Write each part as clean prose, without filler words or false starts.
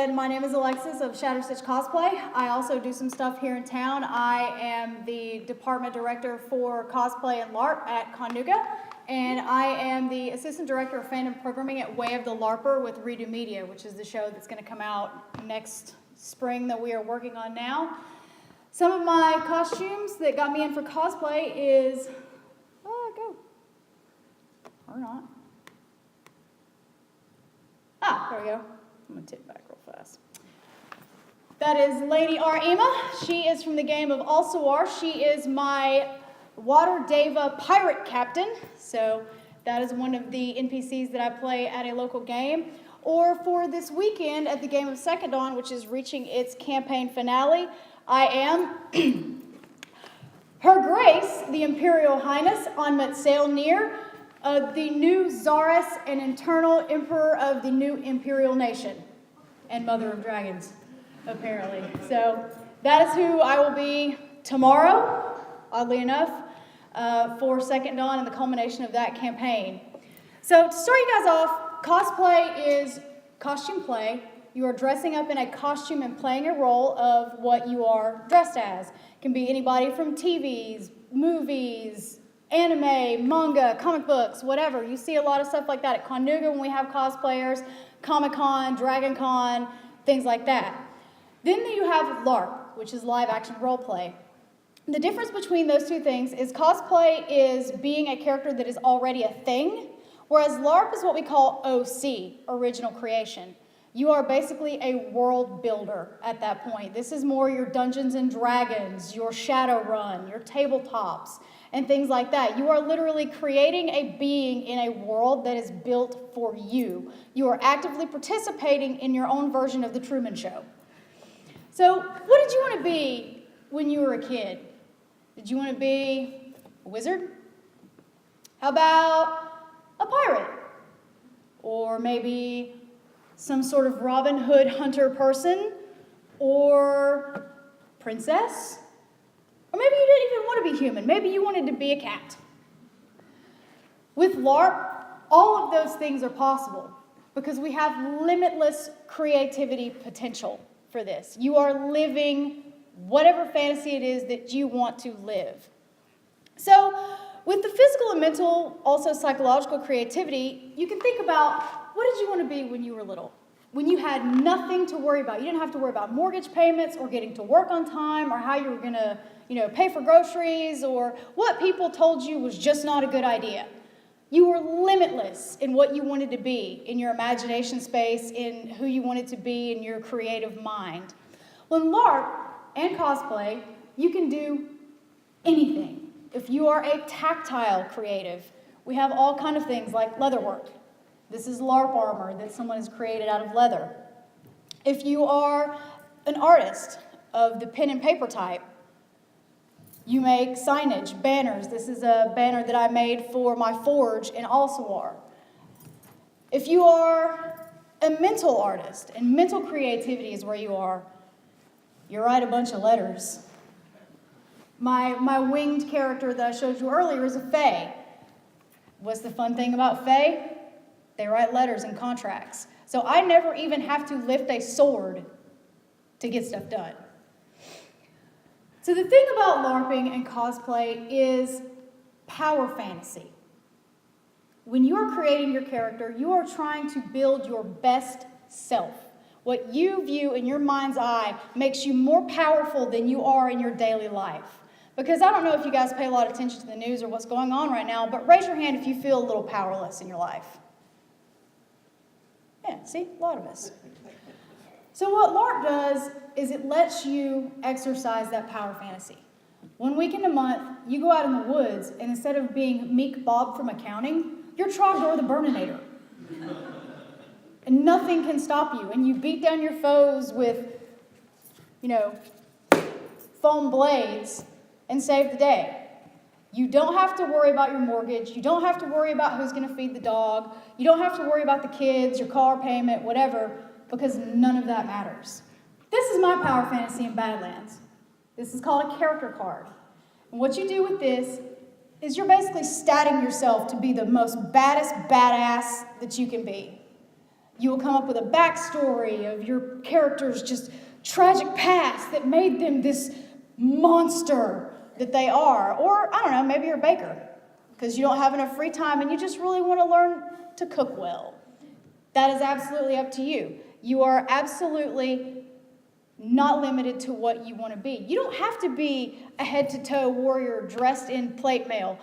said, my name is Alexis of Shattered Stitch Cosplay. I also do some stuff here in town. I am the department director for cosplay and LARP at Conuga, and I am the assistant director of fandom programming at Way of the LARPer with Redo Media, which is the show that's going to come out next spring that we are working on now. Some of my costumes that got me in for cosplay is, go, or not. There we go. I'm going to tip back real fast. That is Lady Arima. She is from the game of Alsawar. She is my Water Deva pirate captain. So that is one of the NPCs that I play at a local game. Or for this weekend at the game of Second Dawn, which is reaching its campaign finale, I am Her Grace, the Imperial Highness, Anmet Sailnir, the new Czaress and eternal emperor of the new imperial nation, and mother of dragons, apparently. So that is who I will be tomorrow, oddly enough, for Second Dawn and the culmination of that campaign. So to start you guys off, cosplay is costume play. You are dressing up in a costume and playing a role of what you are dressed as. It can be anybody from TVs, movies, anime, manga, comic books, whatever. You see a lot of stuff like that at Conuga when we have cosplayers, Comic-Con, Dragon Con, things like that. Then you have LARP, which is live action role play. The difference between those two things is cosplay is being a character that is already a thing, whereas LARP is what we call OC, original creation. You are basically a world builder at that point. This is more your Dungeons and Dragons, your Shadowrun, your tabletops, and things like that. You are literally creating a being in a world that is built for you. You are actively participating in your own version of the Truman Show. So, what did you want to be when you were a kid? Did you want to be a wizard? How about a pirate? Or maybe some sort of Robin Hood hunter person? Or princess? Or maybe you didn't even want to be human. Maybe you wanted to be a cat. With LARP, all of those things are possible because we have limitless creativity potential for this. You are living whatever fantasy it is that you want to live. So with the physical and mental, also psychological creativity, you can think about what did you want to be when you were little? When you had nothing to worry about. You didn't have to worry about mortgage payments or getting to work on time or how you were going to pay for groceries or what people told you was just not a good idea. You were limitless in what you wanted to be, in your imagination space, in who you wanted to be, in your creative mind. Well, in LARP and cosplay, you can do anything. If you are a tactile creative, we have all kinds of things like leatherwork. This is LARP armor that someone has created out of leather. If you are an artist of the pen and paper type, you make signage, banners. This is a banner that I made for my forge in Alsawar. If you are a mental artist, and mental creativity is where you write a bunch of letters. My winged character that I showed you earlier is a fae. What's the fun thing about fae? They write letters and contracts. So I never even have to lift a sword to get stuff done. So the thing about LARPing and cosplay is power fantasy. When you are creating your character, you are trying to build your best self. What you view in your mind's eye makes you more powerful than you are in your daily life. Because I don't know if you guys pay a lot of attention to the news or what's going on right now, but raise your hand if you feel a little powerless in your life. Yeah, see, a lot of us. So what LARP does is it lets you exercise that power fantasy. 1 weekend a month, you go out in the woods, and instead of being Meek Bob from accounting, you're Trogdor the Burninator. And nothing can stop you. And you beat down your foes with, foam blades and save the day. You don't have to worry about your mortgage. You don't have to worry about who's going to feed the dog. You don't have to worry about the kids, your car payment, whatever, because none of that matters. This is my power fantasy in Badlands. This is called a character card. And what you do with this is you're basically statting yourself to be the most baddest badass that you can be. You will come up with a backstory of your character's just tragic past that made them this monster that they are. Or, I don't know, maybe you're a baker because you don't have enough free time and you just really want to learn to cook well. That is absolutely up to you. You are absolutely not limited to what you want to be. You don't have to be a head-to-toe warrior dressed in plate mail.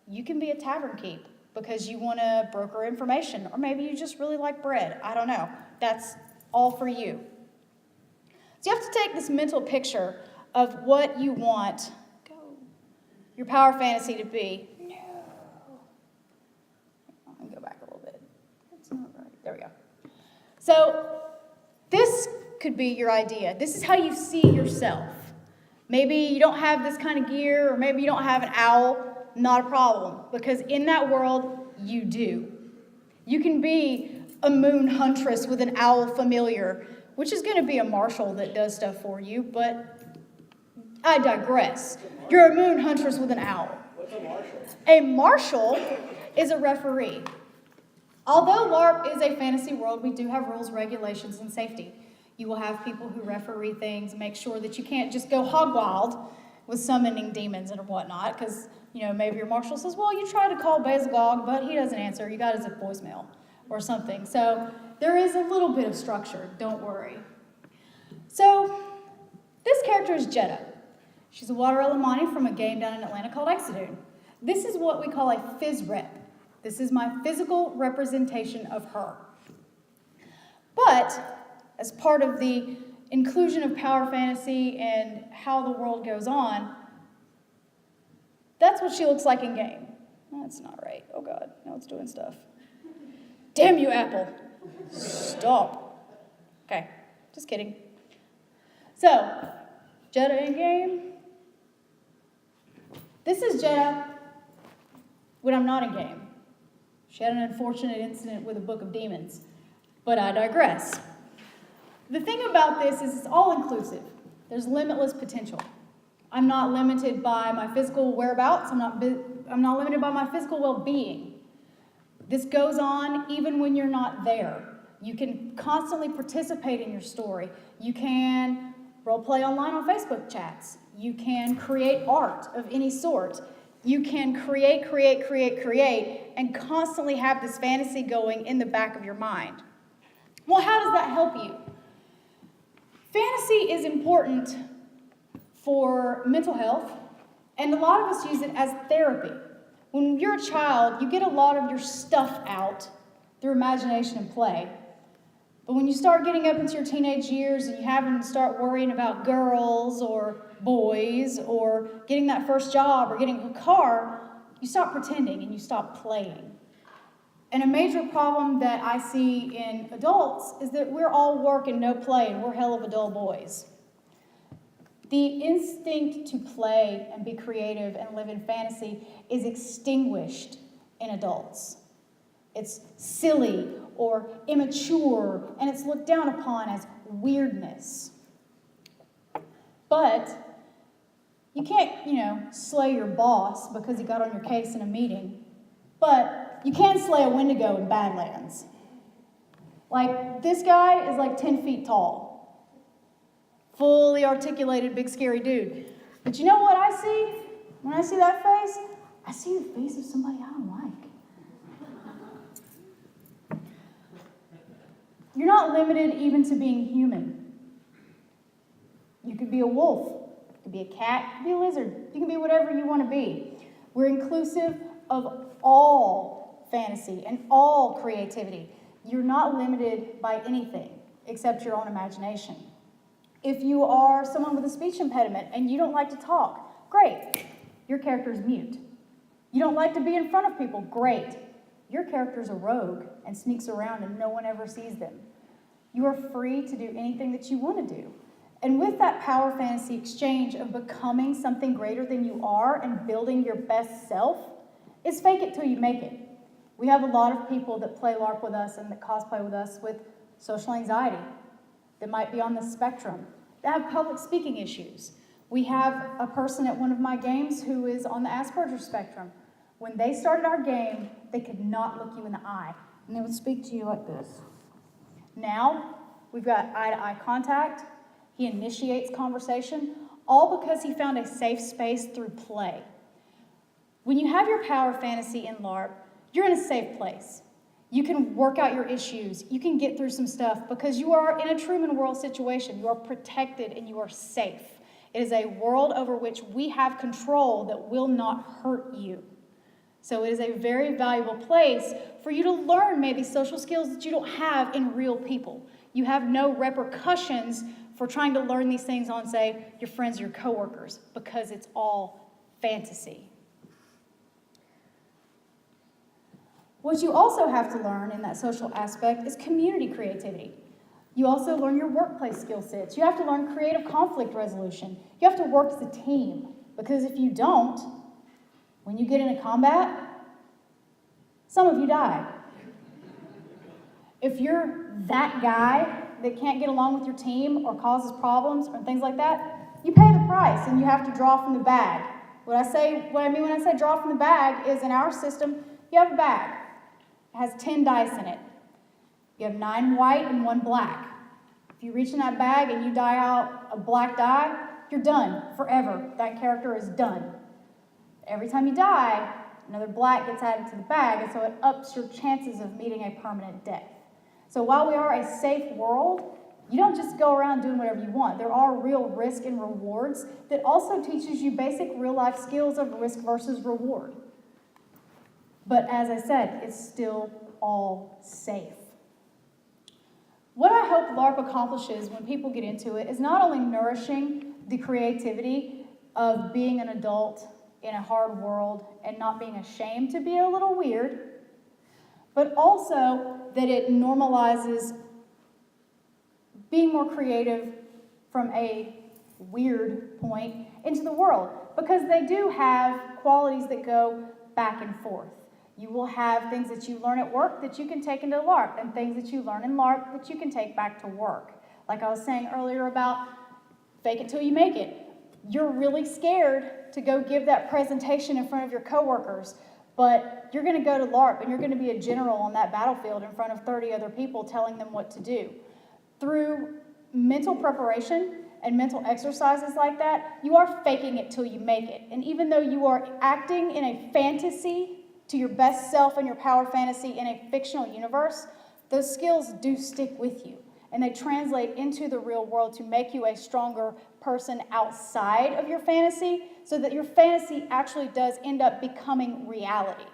You can be a tavern keep because you want to broker information, or maybe you just really like bread. I don't know. That's all for you. So you have to take this mental picture of what you want your power fantasy to be. No. I'll go back a little bit. That's not right. There we go. So this could be your idea. This is how you see yourself. Maybe you don't have this kind of gear, or maybe you don't have an owl. Not a problem, because in that world, you do. You can be a moon huntress with an owl familiar, which is going to be a marshal that does stuff for you, but I digress. You're a moon huntress with an owl. What's a marshal? A marshal is a referee. Although LARP is a fantasy world, we do have rules, regulations, and safety. You will have people who referee things, make sure that you can't just go hog wild with summoning demons and whatnot, because maybe your marshal says, well, you tried to call Bazagog, but he doesn't answer. You got his voicemail or something. So there is a little bit of structure. Don't worry. So this character is Jeddah. She's a water Elamani from a game down in Atlanta called Exodune. This is what we call a phys rep. This is my physical representation of her. But as part of the inclusion of power fantasy and how the world goes on, that's what she looks like in game. That's not right. Oh God, now it's doing stuff. Damn you, Apple. Stop. Okay, just kidding. So, Jeddah in game. This is Jeddah when I'm not in game. She had an unfortunate incident with a book of demons, but I digress. The thing about this is it's all inclusive. There's limitless potential. I'm not limited by my physical whereabouts. I'm not limited by my physical well-being. This goes on even when you're not there. You can constantly participate in your story. You can role play online on Facebook chats. You can create art of any sort. You can create, and constantly have this fantasy going in the back of your mind. Well, how does that help you? Fantasy is important for mental health, and a lot of us use it as therapy. When you're a child, you get a lot of your stuff out through imagination and play. But when you start getting up into your teenage years and you having to start worrying about girls or boys or getting that first job or getting a car, you stop pretending and you stop playing. And a major problem that I see in adults is that we're all work and no play, and we're hell of a dull boys. The instinct to play and be creative and live in fantasy is extinguished in adults. It's silly or immature, and it's looked down upon as weirdness. But you can't, slay your boss because he got on your case in a meeting. But you can slay a Wendigo in Badlands. Like, this guy is like 10 feet tall. Fully articulated, big, scary dude. But you know what I see? When I see that face, I see the face of somebody I don't like. You're not limited even to being human. You could be a wolf. You could be a cat. You could be a lizard. You can be whatever you want to be. We're inclusive of all fantasy and all creativity. You're not limited by anything except your own imagination. If you are someone with a speech impediment and you don't like to talk, great. Your character's mute. You don't like to be in front of people, great. Your character's a rogue and sneaks around and no one ever sees them. You are free to do anything that you want to do. And with that power fantasy exchange of becoming something greater than you are and building your best self, is fake it till you make it. We have a lot of people that play LARP with us and that cosplay with us with social anxiety, that might be on the spectrum, that have public speaking issues. We have a person at one of my games who is on the Asperger's spectrum. When they started our game, they could not look you in the eye, and they would speak to you like this. Now, we've got eye-to-eye contact. He initiates conversation, all because he found a safe space through play. When you have your power fantasy in LARP, you're in a safe place. You can work out your issues. You can get through some stuff because you are in a Truman World situation. You are protected and you are safe. It is a world over which we have control that will not hurt you. So it is a very valuable place for you to learn maybe social skills that you don't have in real people. You have no repercussions for trying to learn these things on, say, your friends or your coworkers, because it's all fantasy. What you also have to learn in that social aspect is community creativity. You also learn your workplace skill sets. You have to learn creative conflict resolution. You have to work as a team, because if you don't, when you get into combat, some of you die. If you're that guy that can't get along with your team or causes problems or things like that, you pay the price and you have to draw from the bag. What I mean when I say draw from the bag is in our system, you have a bag. It has 10 dice in it. You have 9 white and 1 black. If you reach in that bag and you die out a black die, you're done forever. That character is done. Every time you die, another black gets added to the bag, and so it ups your chances of meeting a permanent death. So while we are a safe world, you don't just go around doing whatever you want. There are real risk and rewards that also teaches you basic real-life skills of risk versus reward. But as I said, it's still all safe. What I hope LARP accomplishes when people get into it is not only nourishing the creativity of being an adult in a hard world and not being ashamed to be a little weird, but also that it normalizes being more creative from a weird point into the world, because they do have qualities that go back and forth. You will have things that you learn at work that you can take into LARP, and things that you learn in LARP that you can take back to work. Like I was saying earlier about fake it till you make it. You're really scared to go give that presentation in front of your coworkers, but you're going to go to LARP and you're going to be a general on that battlefield in front of 30 other people telling them what to do. Through mental preparation and mental exercises like that, you are faking it till you make it. And even though you are acting in a fantasy to your best self and your power fantasy in a fictional universe, those skills do stick with you. And they translate into the real world to make you a stronger person outside of your fantasy, so that your fantasy actually does end up becoming reality.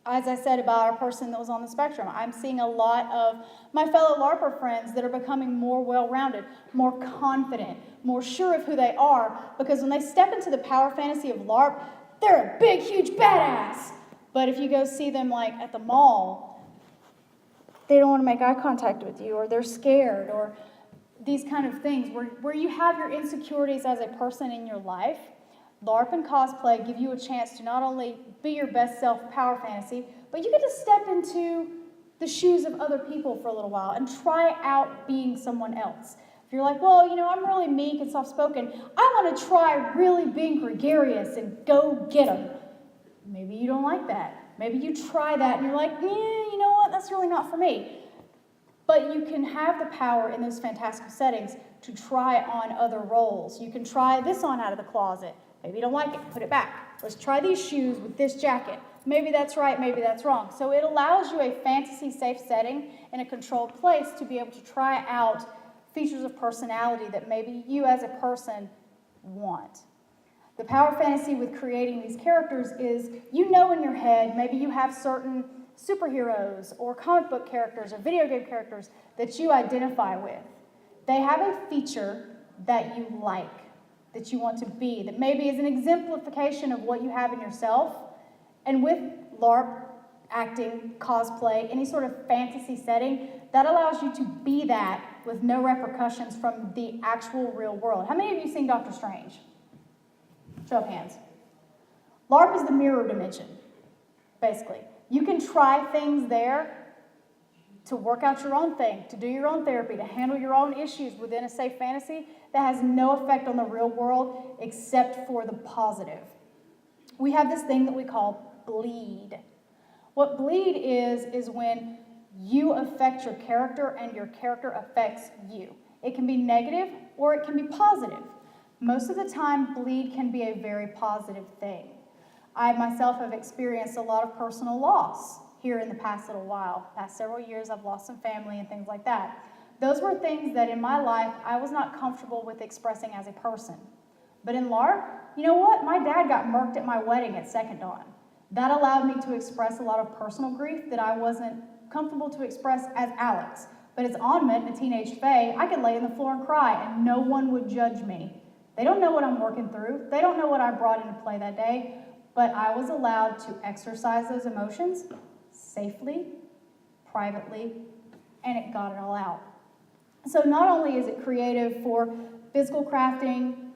As I said about our person that was on the spectrum, I'm seeing a lot of my fellow LARPer friends that are becoming more well-rounded, more confident, more sure of who they are, because when they step into the power fantasy of LARP, they're a big, huge badass. But if you go see them like at the mall, they don't want to make eye contact with you, or they're scared, or these kind of things where you have your insecurities as a person in your life. LARP and cosplay give you a chance to not only be your best self power fantasy, but you get to step into the shoes of other people for a little while and try out being someone else. If you're like, well, I'm really meek and soft-spoken, I want to try really being gregarious and go get them. Maybe you don't like that. Maybe you try that and you're like, you know what, that's really not for me. But you can have the power in those fantastical settings to try on other roles. You can try this on out of the closet. Maybe you don't like it, put it back. Let's try these shoes with this jacket. Maybe that's right, maybe that's wrong. So it allows you a fantasy-safe setting in a controlled place to be able to try out features of personality that maybe you as a person want. The power fantasy with creating these characters is, in your head, maybe you have certain superheroes or comic book characters or video game characters that you identify with. They have a feature that you like, that you want to be, that maybe is an exemplification of what you have in yourself. And with LARP, acting, cosplay, any sort of fantasy setting, that allows you to be that with no repercussions from the actual real world. How many of you seen Doctor Strange? Show of hands. LARP is the mirror dimension, basically. You can try things there to work out your own thing, to do your own therapy, to handle your own issues within a safe fantasy that has no effect on the real world except for the positive. We have this thing that we call bleed. What bleed is when You affect your character, and your character affects you. It can be negative or it can be positive. Most of the time, bleed can be a very positive thing. I myself have experienced a lot of personal loss here in the past little while. Past several years, I've lost some family and things like that. Those were things that in my life I was not comfortable with expressing as a person. But in LARP, you know what? My dad got murked at my wedding at Second Dawn. That allowed me to express a lot of personal grief that I wasn't comfortable to express as Alex. But as Onmit, a teenage fae, I could lay on the floor and cry and no one would judge me. They don't know what I'm working through. They don't know what I brought into play that day. But I was allowed to exercise those emotions safely, privately, and it got it all out. So not only is it creative for physical crafting,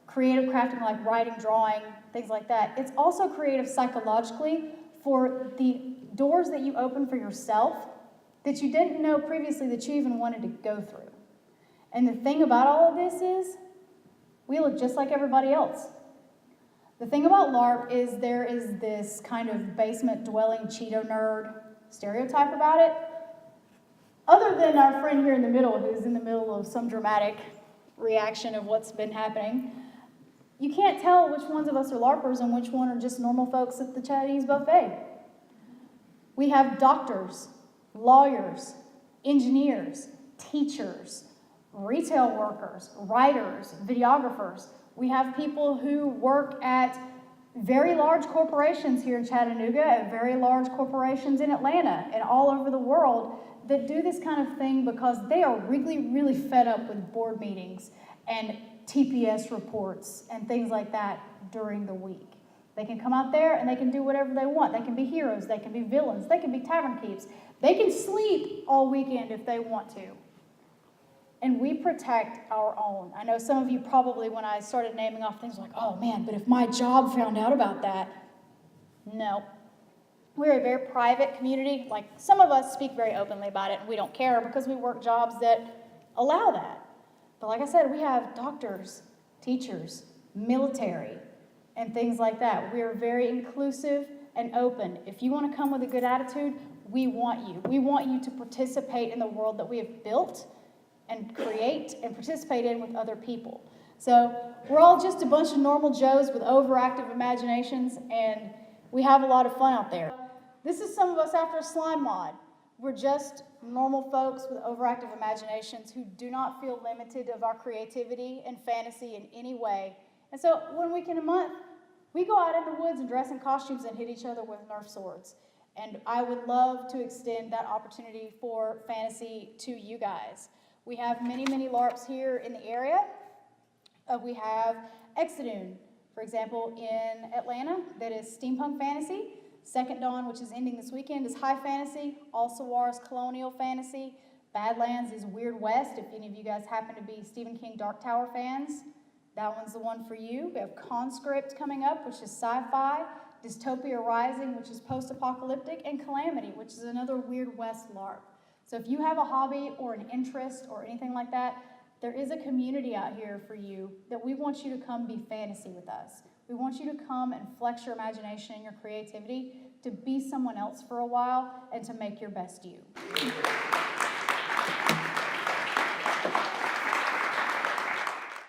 creative crafting like writing, drawing, things like that, it's also creative psychologically for the doors that you open for yourself that you didn't know previously that you even wanted to go through. And the thing about all of this is, we look just like everybody else. The thing about LARP is there is this kind of basement-dwelling Cheeto nerd stereotype about it. Other than our friend here in the middle, who's in the middle of some dramatic reaction of what's been happening, you can't tell which ones of us are LARPers and which one are just normal folks at the Chinese buffet. We have doctors, lawyers, engineers, teachers, retail workers, writers, videographers. We have people who work at very large corporations here in Chattanooga, at very large corporations in Atlanta, and all over the world that do this kind of thing because they are really, really fed up with board meetings and TPS reports and things like that during the week. They can come out there and they can do whatever they want. They can be heroes, they can be villains, they can be tavern keeps. They can sleep all weekend if they want to. And we protect our own. I know some of you probably, when I started naming off things like, oh man, but if my job found out about that. No. We're a very private community. Like, some of us speak very openly about it and we don't care because we work jobs that allow that. But like I said, we have doctors, teachers, military, and things like that. We are very inclusive and open. If you want to come with a good attitude, we want you. We want you to participate in the world that we have built and create and participate in with other people. So we're all just a bunch of normal Joes with overactive imaginations, and we have a lot of fun out there. This is some of us after a slime mod. We're just normal folks with overactive imaginations who do not feel limited of our creativity and fantasy in any way. And so 1 weekend a month, we go out in the woods and dress in costumes and hit each other with Nerf swords. And I would love to extend that opportunity for fantasy to you guys. We have many, many LARPs here in the area. We have Exodune, for example, in Atlanta, that is steampunk fantasy. Second Dawn, which is ending this weekend, is high fantasy. Alsawar is colonial fantasy. Badlands is Weird West, if any of you guys happen to be Stephen King Dark Tower fans. That one's the one for you. We have Conscript coming up, which is sci-fi. Dystopia Rising, which is post-apocalyptic. And Calamity, which is another Weird West LARP. So if you have a hobby or an interest or anything like that, there is a community out here for you that we want you to come be fantasy with us. We want you to come and flex your imagination and your creativity to be someone else for a while and to make your best you.